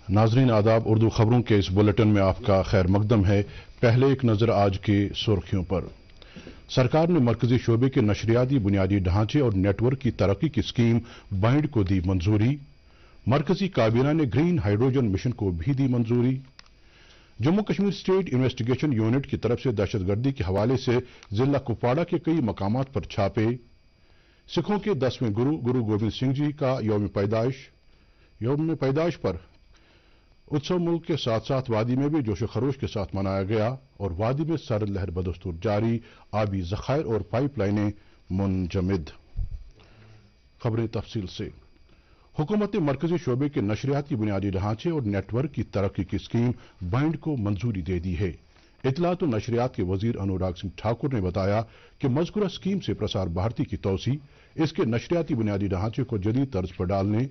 नाजरीन आदाब, उर्दू खबरों के इस बुलेटिन में आपका खैर मकदम है। पहले एक नजर आज की सुर्खियों पर। सरकार ने मरकजी शोबे के नशरियाती बुनियादी ढांचे और नेटवर्क की तरक्की की स्कीम बाइंड को दी मंजूरी। मरकजी काबीना ने ग्रीन हाइड्रोजन मिशन को भी दी मंजूरी। Jammu Kashmir state investigation unit की तरफ से दहशतगर्दी के हवाले से जिला कुपवाड़ा के कई मकामात पर छापे। सिखों के 10वें गुरु गोविंद सिंह जी का यौम पैदाइश पर उत्सव मुल्क के साथ साथ वादी में भी जोश खरोश के साथ मनाया गया और वादी में सरद लहर बदस्तूर जारी, आबी ज़खायर और पाइपलाइनें मुंजमद। खबरें तफसील से। हुकूमत ने मरकजी शोबे के नशरियाती बुनियादी ढांचे और नेटवर्क की तरक्की की स्कीम बाइंड को मंजूरी दे दी है। इत्तलात और नशरियात के वजीर अनुराग सिंह ठाकुर ने बताया कि मज़कूरा स्कीम से प्रसार भारती की तोसी, इसके नशरियाती बुनियादी ढांचे को जदीद तर्ज पर डालने,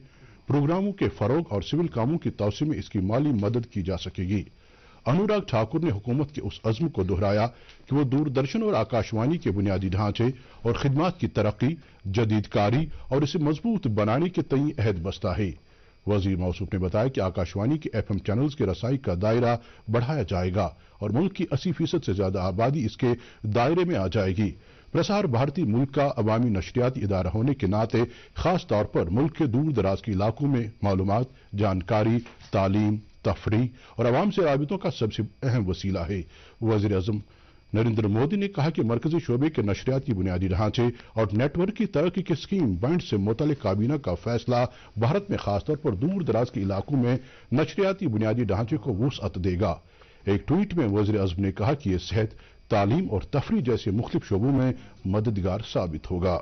प्रोग्रामों के फरोग और सिविल कामों की तोसी में इसकी माली मदद की जा सकेगी। अनुराग ठाकुर ने हुकूमत के उस अज़्म को दोहराया कि वो दूरदर्शन और आकाशवाणी के बुनियादी ढांचे और खिदमात की तरक्की, जदीदकारी और इसे मजबूत बनाने के तई अहद बस्ता है। वजीर मौसूफ ने बताया कि आकाशवाणी के FM चैनल्स के रसाई का दायरा बढ़ाया जाएगा और मुल्क की 80% से ज्यादा आबादी इसके दायरे में आ जाएगी। प्रसार भारती मुल्क का अवामी नशरियाती इदारा होने के नाते खास तौर पर मुल्क के दूर दराज के इलाकों में मालूमात, जानकारी, तालीम, तफरीह और अवाम से राबितों का सबसे अहम वसीला है। वज़ीर आज़म नरेंद्र मोदी ने कहा कि मरकजी शोबे के नशरियाती बुनियादी ढांचे और नेटवर्क की तरक्की की स्कीम बाइंड से मुतल्लिक़ काबीना का फैसला भारत में खासतौर पर दूर दराज के इलाकों में नशरियाती बुनियादी ढांचे को वुसअत देगा। एक ट्वीट में वज़ीर आज़म ने कहा कि यह सेहत, तालीम और तफरीह जैसे मुख्तलिफ शोबों में मददगार साबित होगा।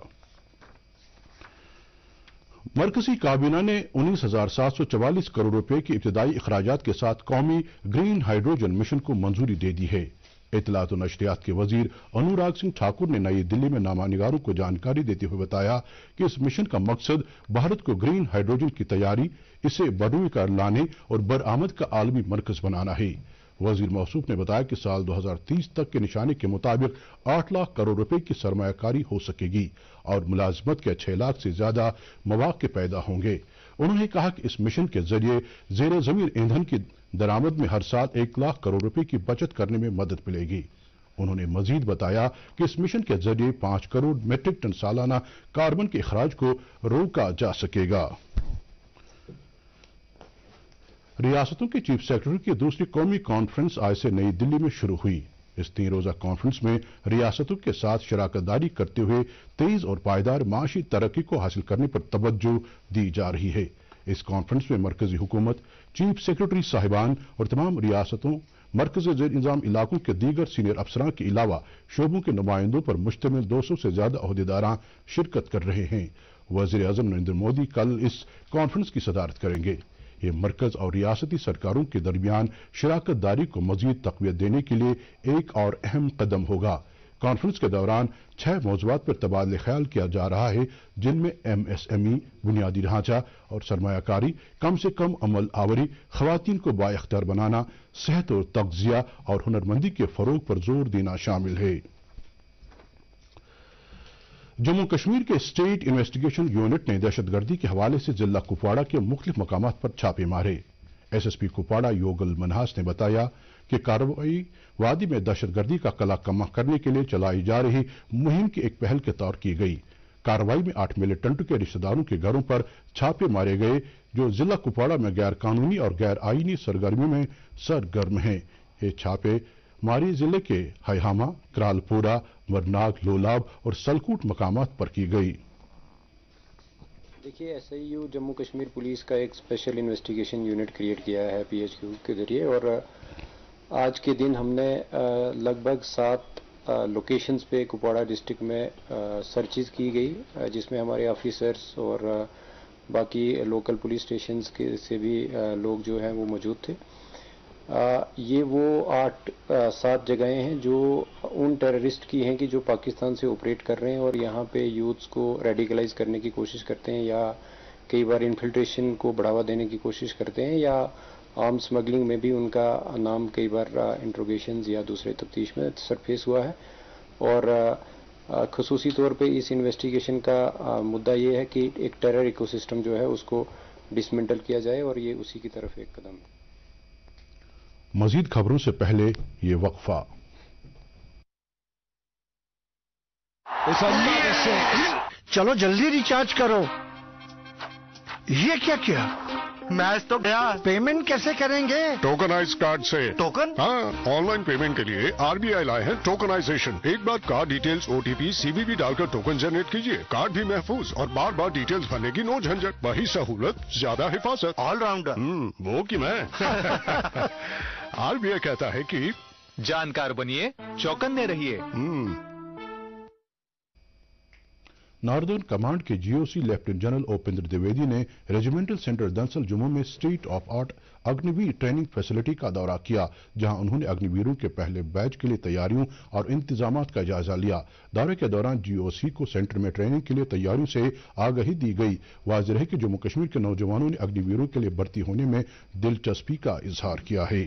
मरकजी काबीना ने 19,744 करोड़ रुपए के इब्तिदाई अखराजात के साथ कौमी ग्रीन हाइड्रोजन मिशन को मंजूरी दे दी है। इत्तलात और नशरियात के वजीर अनुराग सिंह ठाकुर ने नई दिल्ली में नामानिगारों को जानकारी देते हुए बताया कि इस मिशन का मकसद भारत को ग्रीन हाइड्रोजन की तैयारी, इसे बरूए कार लाने और बरआमद का आलमी मरकज बनाना है। वजीर मौसूफ ने बताया कि साल 2030 तक के निशाने के मुताबिक 8 लाख करोड़ रुपए की सरमायाकारी हो सकेगी और मुलाजमत के 6 लाख से ज्यादा मौके पैदा होंगे। उन्होंने कहा कि इस मिशन के जरिए जेर जमीन ईंधन की दरामद में हर साल 1 लाख करोड़ रुपए की बचत करने में मदद मिलेगी। उन्होंने मजीद बताया कि इस मिशन के जरिए 5 करोड़ मीट्रिक टन सालाना कार्बन के अखराज को रोका जा सकेगा। रियासतों के चीफ सेक्रेटरी की दूसरी कौमी कॉन्फ्रेंस आज से नई दिल्ली में शुरू हुई। इस 3 रोजा कॉन्फ्रेंस में रियासतों के साथ शराकतदारी करते हुए तेज और पायदार माशी तरक्की को हासिल करने पर तवज्जो दी जा रही है। इस कॉन्फ्रेंस में मरकजी हुकूमत, चीफ सेक्रेटरी साहिबान और तमाम रियासतों, मरकजी ज़ेर इंतज़ाम इलाकों के दीगर सीनियर अफसरान के अलावा शोबों के नुमाइंदों पर मुश्तमिल 200 से ज्यादा अहदेदारां शिरकत कर रहे हैं। वज़ीर आज़म नरेंद्र मोदी कल इस कॉन्फ्रेंस की सदारत करेंगे। ये मरकज और रियासती सरकारों के दरमियान शराकत दारी को मजीद तक़वियत देने के लिए एक और अहम कदम होगा। कॉन्फ्रेंस के दौरान 6 मौज़ूआत पर तबादले ख्याल किया जा रहा है, जिनमें MSME, बुनियादी ढांचा और सरमायाकारी, कम से कम अमल आवरी, खवातीन को बाइख्तियार बनाना, सेहत और तग़ज़िया और हुनरमंदी के फरोग पर जोर देना शामिल है। जम्मू कश्मीर के स्टेट इन्वेस्टिगेशन यूनिट ने दहशतगर्दी के हवाले से जिला कुपवाड़ा के मुख्तलिफ मकामात पर छापे मारे। SSP कुपवाड़ा योगल मनहास ने बताया कि कार्रवाई वादी में दहशतगर्दी का कला कमा करने के लिए चलाई जा रही मुहिम की एक पहल के तौर की गई। कार्रवाई में 8 मिलिटेंट के रिश्तेदारों के घरों पर छापे मारे गए, जो जिला कुपवाड़ा में गैर कानूनी और गैर आईनी सरगर्मियों में सरगर्म हैं। ये छापे मारी जिले के हैहामा, क्रालपुरा, मरनाग, लोलाब और सलकूट मकामात पर की गई। देखिए, SIU जम्मू कश्मीर पुलिस का एक स्पेशल इन्वेस्टिगेशन यूनिट क्रिएट किया है PHQ के जरिए, और आज के दिन हमने लगभग 7 लोकेशंस पे कुपवाड़ा डिस्ट्रिक्ट में सर्चेस की गई, जिसमें हमारे ऑफिसर्स और बाकी लोकल पुलिस स्टेशंस के से भी लोग जो हैं वो मौजूद थे। ये वो 7 जगहें हैं जो उन टेररिस्ट की हैं कि जो पाकिस्तान से ऑपरेट कर रहे हैं और यहाँ पे यूथ्स को रेडिकलाइज करने की कोशिश करते हैं, या कई बार इन्फिल्ट्रेशन को बढ़ावा देने की कोशिश करते हैं, या आर्म स्मगलिंग में भी उनका नाम कई बार इंट्रोगेशंस या दूसरे तफ्तीश में सरफेस हुआ है। और खसूसी तौर पे इस इन्वेस्टिगेशन का मुद्दा ये है कि एक टेरर इकोसिस्टम जो है उसको डिसमेंटल किया जाए और ये उसी की तरफ एक कदम है। मजीद खबरों से पहले ये वक्फा। चलो जल्दी रिचार्ज करो। ये क्या किया? मैच तो गया। पेमेंट कैसे करेंगे? टोकनाइज कार्ड से। टोकन? हाँ, ऑनलाइन पेमेंट के लिए आरबीआई लाए हैं टोकनाइजेशन। एक बार कार्ड डिटेल्स, ओटीपी, सीवीवी डालकर टोकन जनरेट कीजिए। कार्ड भी महफूज और बार बार डिटेल्स भरने की नो झंझट। वही सहूलत, ज्यादा हिफाजत। ऑलराउंडर। वो कि मैं। आरबीआई कहता है कि जानकार बनिए, चौकन्ने रहिए। नॉर्दर्न कमांड के GOC lieutenant general Upendra Dwivedi ने रेजिमेंटल सेंटर दंसल जम्मू में state of art Agniveer training facility का दौरा किया, जहां उन्होंने अग्निवीरों के पहले बैच के लिए तैयारियों और इंतजामात का जायजा लिया। दौरे के दौरान जीओसी को सेंटर में ट्रेनिंग के लिए तैयारियों से आगाही दी गई। वाज़ेह है कि जम्मू कश्मीर के नौजवानों ने अग्निवीरों के लिए भर्ती होने में दिलचस्पी का इजहार किया है।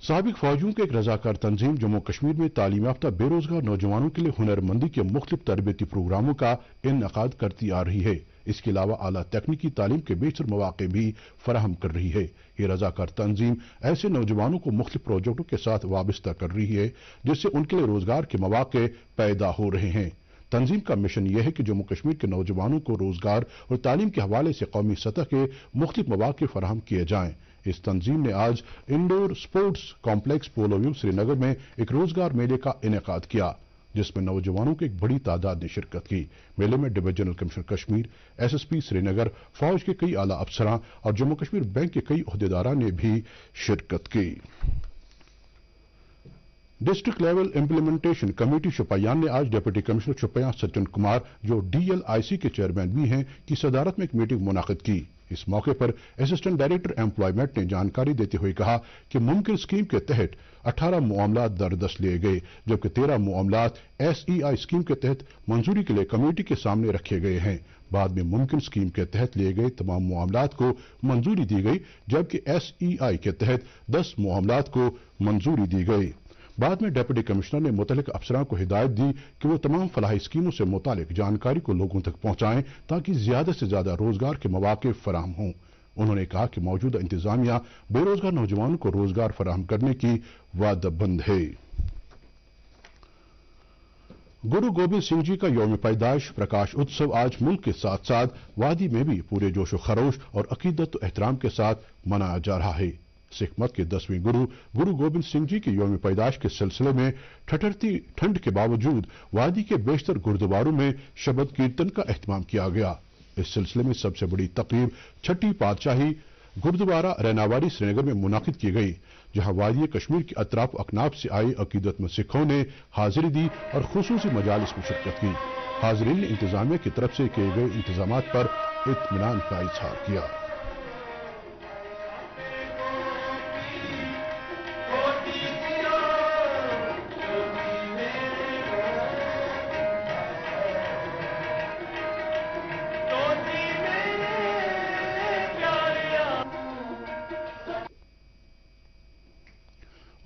साबिक फौजियों की एक रजाकार तंजीम जम्मू कश्मीर में तालीम याफ्ता बेरोजगार नौजवानों के लिए हुनरमंदी के मुख्तलिफ तरबियती प्रोग्रामों का इनेकाद करती आ रही है। इसके अलावा आला तकनीकी तालीम के बेहतर मौके भी फराहम कर रही है। ये रजाकार तंजीम ऐसे नौजवानों को मुख्तलिफ प्रोजेक्टों के साथ वाबस्ता कर रही है, जिससे उनके लिए रोजगार के मौके पैदा हो रहे हैं। तंजीम का मिशन यह है कि जम्मू कश्मीर के नौजवानों को रोजगार और तालीम के हवाले से कौमी सतह के मुख्तलिफ मौके फराहम किए जाएं। इस तंजीम ने आज इंडोर स्पोर्ट्स कॉम्प्लेक्स पोलो व्यू श्रीनगर में एक रोजगार मेले का इनेकाद किया, जिसमें नौजवानों की एक बड़ी तादाद ने शिरकत की। मेले में divisional commissioner Kashmir, SSP Srinagar, फौज के कई आला अफसरां और जम्मू कश्मीर बैंक के कई ओहदेदारां ने भी शिरकत की। District level implementation committee Shopian ने आज डिप्टी कमिश्नर शोपियान सज्जन कुमार, जो डीएलआईसी के चेयरमैन भी हैं, की सदारत में एक मीटिंग मुनाकिद की। इस मौके पर असिस्टेंट डायरेक्टर एम्प्लॉयमेंट ने जानकारी देते हुए कहा कि मुमकिन स्कीम के तहत 18 मामलात दरदस्त लिए गए, जबकि 13 मामलात एसईआई स्कीम के तहत मंजूरी के लिए कमेटी के सामने रखे गए हैं। बाद में मुमकिन स्कीम के तहत लिए गए तमाम मामलात को मंजूरी दी गई, जबकि एसईआई के तहत 10 मामलात को मंजूरी दी गई। बाद में डिप्टी कमिश्नर ने मुतल्लिक अफसरान को हिदायत दी कि वो तमाम फलाही स्कीमों से मुतालिक जानकारी को लोगों तक पहुंचाएं, ताकि ज्यादा से ज्यादा रोजगार के मौके फराहम हों। उन्होंने कहा कि मौजूदा इंतजामिया बेरोजगार नौजवानों को रोजगार फराहम करने की वादबंद है। गुरु गोबिंद सिंह जी का यौम पैदाइश प्रकाश उत्सव आज मुल्क के साथ साथ वादी में भी पूरे जोशो खरोश और अकीदत और एहतराम के साथ मनाया जा रहा है। सिख मत के 10वें गुरु गोबिंद सिंह जी की यौम पैदाइश के सिलसिले में ठठरती ठंड के बावजूद वादी के बेशतर गुरुद्वारों में शबद कीर्तन का एहतमाम किया गया। इस सिलसिले में सबसे बड़ी तकरीब छठी पातशाही गुरुद्वारा रैनावाड़ी श्रीनगर में मुनाकिद की गई, जहां वादी कश्मीर के अतराफ अकनाफ से आए अकीदतमंद सिखों ने हाजिरी दी और खुसूसी मजालिस में शिरकत की। हाजिरीन ने इंतजामिया की तरफ से किए गए इंतजामात पर इत्मीनान का इजहार किया।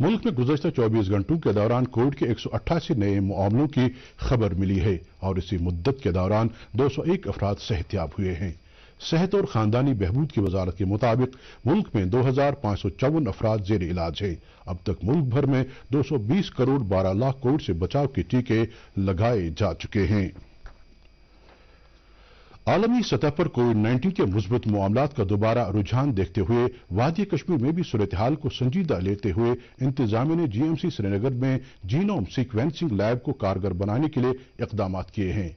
मुल्क में गुज़श्ता 24 घंटों के दौरान कोविड के 188 नए मामलों की खबर मिली है और इसी मुद्दत के दौरान 201 अफराद सेहतयाब हुए हैं। सेहत और खानदानी बहबूद की वजारत के मुताबिक मुल्क में 2554 अफराद जेर इलाज है। अब तक मुल्क भर में 220 करोड़ 12 लाख कोविड से बचाव के टीके लगाए जा चुके हैं। आलमी सतह पर कोविड-19 के मुस्बत मामलात का दोबारा रुझान देखते हुए वादी कश्मीर में भी सूरत हाल को संजीदा लेते हुए इंतजामिया ने जीएमसी श्रीनगर में जीनोम सीक्वेंसिंग लैब को कारगर बनाने के लिए इकदाम किए हैं।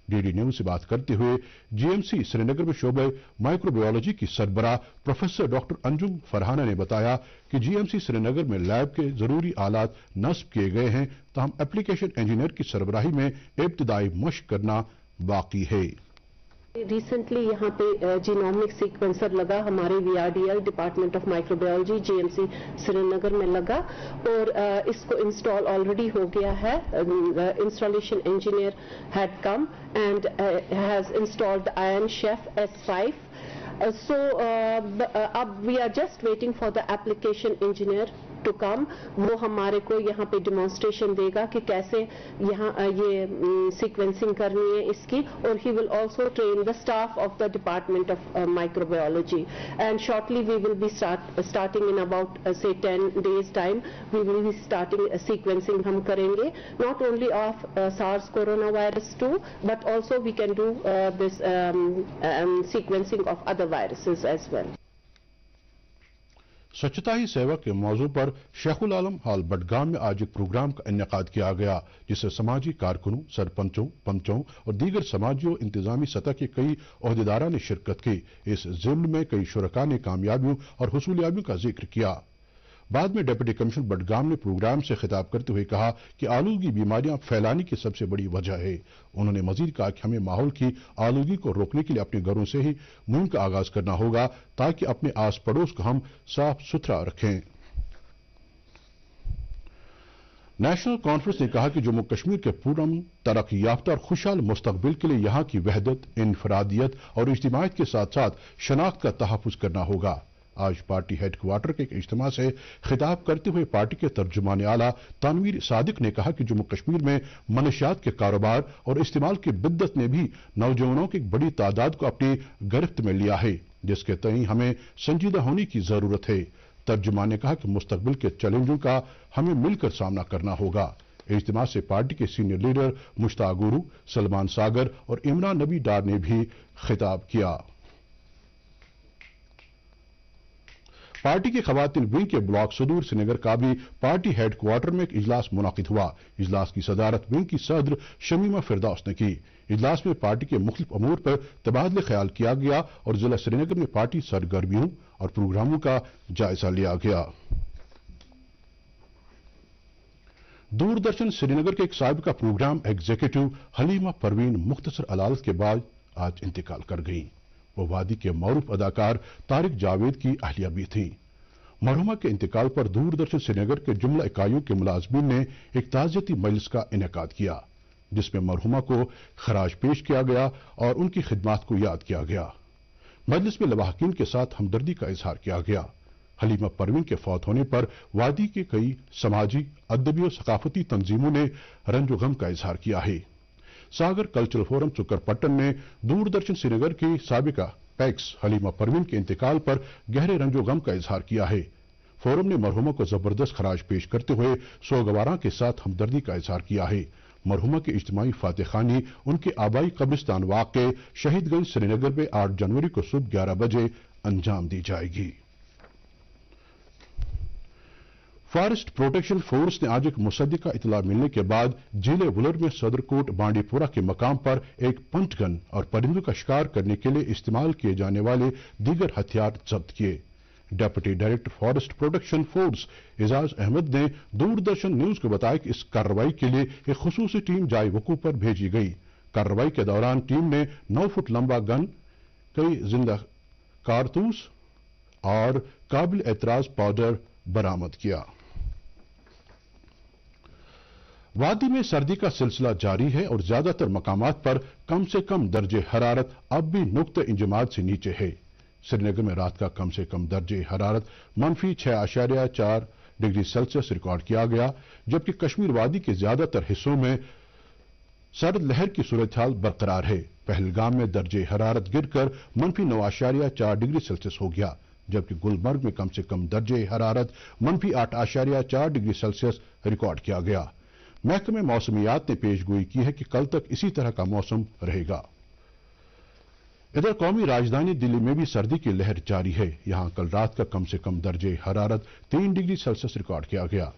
डीडी न्यूज से बात करते हुए जीएमसी श्रीनगर में शोबे माइक्रोबायोलॉजी की सरबराह प्रोफेसर डॉक्टर अंजुम फरहाना ने बताया कि जीएमसी श्रीनगर में लैब के जरूरी आलात नस्ब किए गए हैं, ताहम एप्लीकेशन इंजीनियर की सरबराही में इब्तिदाई मश्क करना बाकी है। रिसेंटली यहाँ पे जीनोमिक सीक्वेंसर लगा, हमारे VRDL department of microbiology GMC Srinagar में लगा और इसको इंस्टॉल ऑलरेडी हो गया है। Installation engineer had come and has installed ion chef S5. So अब we are just waiting for the application engineer to come, वो हमारे को यहाँ पे डिमॉन्स्ट्रेशन देगा कि कैसे यहाँ ये सीक्वेंसिंग करनी है इसकी, और he will also train the staff of the department of microbiology, and shortly we will be starting in about say 10 days time we will be starting sequencing हम करेंगे, not only of SARS coronavirus 2 but also we can do this sequencing of other viruses as well. स्वच्छता ही सेवा के मौजू पर शेखुल आलम हाल बडगाम में आज एक प्रोग्राम का इनेकाद किया गया, जिससे समाजी कारकुनों, सरपंचों, पंचों और दीगर समाजी और इंतजामी सतह के कई ओहदेदारों ने शिरकत की। इस जिम्न में कई शुरका ने कामयाबियों और हुसूलियाबियों का जिक्र किया। बाद में डिप्टी कमिश्नर बडगाम ने प्रोग्राम से खिताब करते हुए कहा कि आलूगी बीमारियां फैलाने की सबसे बड़ी वजह है। उन्होंने मजीद कहा कि हमें माहौल की आलूगी को रोकने के लिए अपने घरों से ही मुहिम का आगाज करना होगा, ताकि अपने आस पड़ोस को हम साफ सुथरा रखें। नेशनल कॉन्फ्रेंस ने कहा कि जम्मू कश्मीर के पुरअमन, तरक्की याफ्ता और खुशहाल मुस्तकबिल के लिए यहाँ की वहदत, इनफरादियत और इज्तिमाइयत के साथ साथ शनाख्त का तहफ़्फ़ुज़ करना होगा। आज पार्टी हेडक्वार्टर के एक इज्तिमा से खिताब करते हुए पार्टी के तर्जुमान आला तनवीर सादिक ने कहा कि जम्मू कश्मीर में मनशियात के कारोबार और इस्तेमाल की बिद्दत ने भी नौजवानों की एक बड़ी तादाद को अपनी गिरफ्त में लिया है, जिसके तई हमें संजीदा होने की जरूरत है। तर्जुमान ने कहा कि मुस्तकबिल के चैलेंजों का हमें मिलकर सामना करना होगा। इज्तिमा से पार्टी के सीनियर लीडर मुश्ताक गुरु, सलमान सागर और इमरान नबी डार ने भी खिताब किया। पार्टी के खवातीन विंग के ब्लॉक सदूर श्रीनगर का भी पार्टी हेडक्वार्टर में एक इजलास मुनाकिद हुआ। इजलास की सदारत विंग की सदर शमीमा फिरदौस ने की। इजलास में पार्टी के मुख्तलिफ अमूर पर तबादले ख्याल किया गया और जिला श्रीनगर में पार्टी सरगर्मियों और प्रोग्रामों का जायजा लिया गया। दूरदर्शन श्रीनगर के एक साबिका प्रोग्राम एग्जीक्यूटिव हलीमा परवीन मुख्तसर अदालत के बाद आज इंतकाल कर गई। वो वादी के मौरूफ अदाकार तारिक जावेद की अहलिया भी थी। मरहुमा के इंतकाल पर दूरदर्शन श्रीनगर के जुमला इकाइयों के मुलाजमीन ने एक ताज़ियती मजलिस का इनेकाद किया, जिसमें मरहुमा को खराज पेश किया गया और उनकी खिदमात को याद किया गया। मजलिस में लवाहकीन के साथ हमदर्दी का इजहार किया गया। हलीमा परवीन के फौत होने पर वादी के कई समाजी, अदबी और सकाफती तंजीमों ने रंजो गम का इजहार किया है। सागर कल्चरल फोरम चुकरपट्टन ने दूरदर्शन श्रीनगर की साबिका पैक्स हलीमा परवीन के इंतकाल पर गहरे रंजो गम का इजहार किया है। फोरम ने मरहुमा को जबरदस्त खराज पेश करते हुए सोगवारा के साथ हमदर्दी का इजहार किया है। मरहुमा की इज्तिमाई फातेखानी उनके आबाई कब्रिस्तान वाक़े शहीदगंज श्रीनगर में 8 जनवरी को सुबह 11 बजे अंजाम दी जाएगी। फॉरेस्ट प्रोटेक्शन फोर्स ने आज एक मुसद्दिका इतला मिलने के बाद जिले वुलर में सदरकोट बांडीपुरा के मकाम पर एक पंच गन और परिंदों का शिकार करने के लिए इस्तेमाल किए जाने वाले दीगर हथियार जब्त किए। Deputy director forest protection force Ejaz Ahmed ने दूरदर्शन न्यूज को बताया कि इस कार्रवाई के लिए एक खुसूसी टीम जाए वकूफ पर भेजी गई। कार्रवाई के दौरान टीम ने 9 फुट लंबा गन, कई जिंदा कारतूस और काबिल एतराज पाउडर बरामद किया। वादी में सर्दी का सिलसिला जारी है और ज्यादातर मकामात पर कम से कम दर्जे हरारत अब भी नुक्ते इंजमाद से नीचे है। श्रीनगर में रात का कम से कम दर्जे हरारत -6.4 डिग्री सेल्सियस रिकॉर्ड किया गया, जबकि कश्मीर वादी के ज्यादातर हिस्सों में सर्द लहर की सूरत हाल बरकरार है। पहलगाम में दर्जे हरारत गिरकर -9.4 डिग्री सेल्सियस हो गया, जबकि गुलमर्ग में कम से कम दर्जे हरारत -8.4 डिग्री सेल्सियस रिकॉर्ड किया गया। महकमे मौसमियात ने पेशगोई की है कि कल तक इसी तरह का मौसम रहेगा। इधर कौमी राजधानी दिल्ली में भी सर्दी की लहर जारी है। यहां कल रात का कम से कम दर्जे हरारत 3 डिग्री सेल्सियस रिकॉर्ड किया गया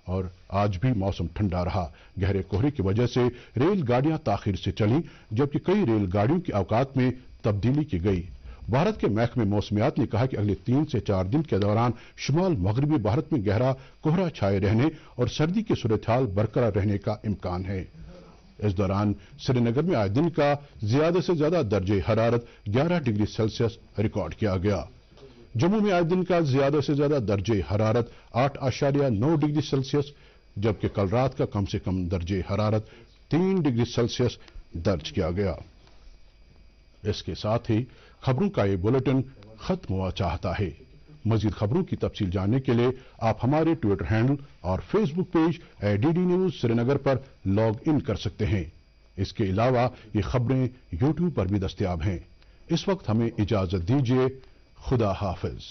और आज भी मौसम ठंडा रहा। गहरे कोहरे की वजह से रेलगाड़ियां ताखिर से चली, जबकि कई रेलगाड़ियों की अवकात में तब्दीली की गई। भारत के महकमे मौसमियात ने कहा कि अगले 3 से 4 दिन के दौरान शुमाल मगरबी भारत में गहरा कोहरा छाए रहने और सर्दी की सूरत हाल बरकरार रहने का इम्कान है। इस दौरान श्रीनगर में आज दिन का ज्यादा से ज्यादा दर्जे हरारत 11 डिग्री सेल्सियस रिकॉर्ड किया गया। जम्मू में आज दिन का ज्यादा से ज्यादा दर्जे हरारत 8.9 डिग्री सेल्सियस, जबकि कल रात का कम से कम दर्जे हरारत 3 डिग्री सेल्सियस दर्ज किया गया। इसके साथ ही खबरों का ये बुलेटिन खत्म हुआ चाहता है। मजीद खबरों की तफसील जानने के लिए आप हमारे ट्विटर हैंडल और Facebook page ADD news Srinagar पर लॉग इन कर सकते हैं। इसके अलावा ये खबरें YouTube पर भी दस्तयाब हैं। इस वक्त हमें इजाजत दीजिए। खुदा हाफिज।